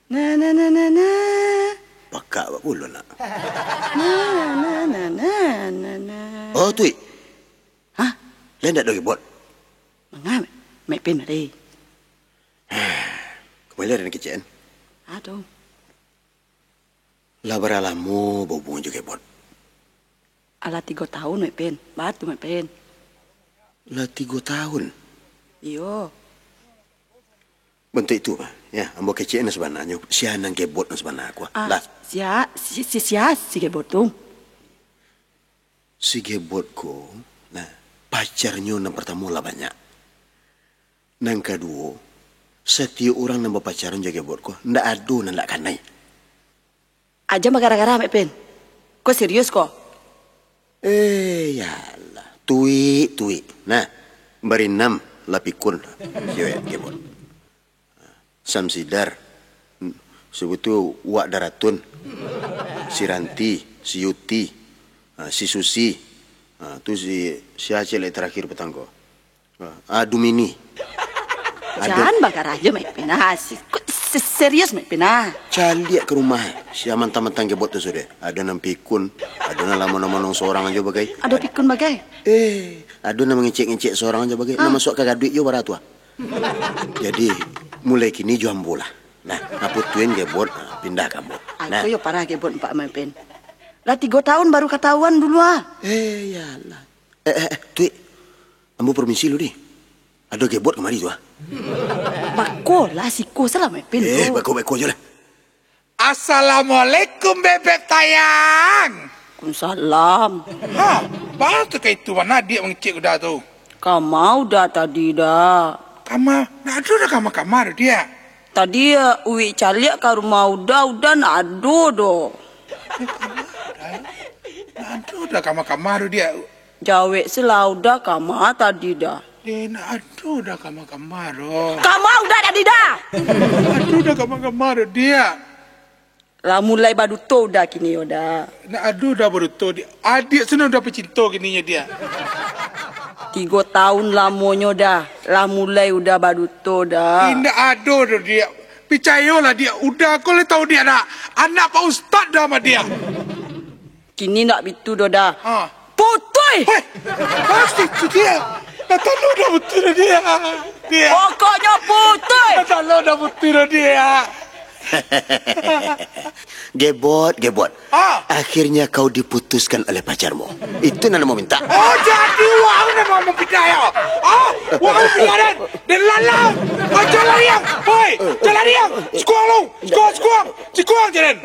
Na na na na na. Pakak apa pula nak? Na na na na na na. Oh, Tui. Hah? Lain tak ada kebot? Mengapa? Mek pin ada. Kembali ada kecil. Aduh. Lah beralamu bobong juga kebot. Ala 3 tahun mek pin. Batu mek pin. Lah 3 tahun. Iyo. Bentuk itu mah. Ya, ambo kecil na sebenarnya. Sianang kebot na sebenarnya aku. Lah. Si kebot tu. Si kebot ko. Nah, pacarnya yang pertama lah banyak. Nang kedua, setiap orang yang berpacaran jaga kebot ko. Ndak ada ndak kanai. Aja mah gara-gara mek pin. Kau serius kok? Yalah. Tui. Nah, beri 6 lapikun. Cewek kebot. Samsidar. Sebetul Wak Daratun. Si Ranti, si Yuti, si Susi. Tu si Aceh terakhir petangko. Dumini. Jangan bakar aja mek pin. Serius mek pin. Cali ke rumah. Si mantan-mantan kebot tu sudah. Ada 6 pikun. Ada nama-nama seorang aja bagai. Ada pikun bagai. Ada nama ngecek-ngecek seorang aja bagai. Nama masuk kagak duit jo baratua. Jadi mulai kini jual bola. Nah, ngaputuin kebot pindah kamu. Nah, Aku yo parah kebot Pak Mepin. Lah 3 tahun baru ketahuan dulu yalah. Tui. Ambo permisi lu nih. Ada kebot kemari tuh. Bako lah siku salah Mepin. Bako aja lah. Assalamualaikum bebek tayang. Waalaikumsalam. Baru tu kayak itu mana dia mengecek udah tu. Kamu udah tadi dah. Kamar, nak ada dah kamar dia. Tadi uwi caliak ke rumah udah nado do. Nak ada dah kamar dia. Jawe selau dah kamar tadi dah. Dia nak ada dah kamar. Kamu udah tadi dah. Ada dah kamar dia. Lah mulai baduto dah kini udah. Nak ada dah baru tu dia. Adik sana udah pecinta kininya dia. 3 tahun lamonyo dah. Lah mulai udah baduto dah. Tidak ada dah dia. Percayalah dia. Udah aku le tahu dia nak. Anak Pak Ustaz dah sama dia. Kini nak bitu dah. Putui. Pasti tu dia. Nak tahu dah betul dia. Pokoknya putui. Nak tahu dah betul dia. Gebot. Akhirnya kau diputuskan oleh pacarmu. Itu yang mau minta. Oh, jadi wang nak mau pindah ya? Wang pindah dan lalang. Jalan yang, boy, jalan yang. Skuang lu, skuang jalan.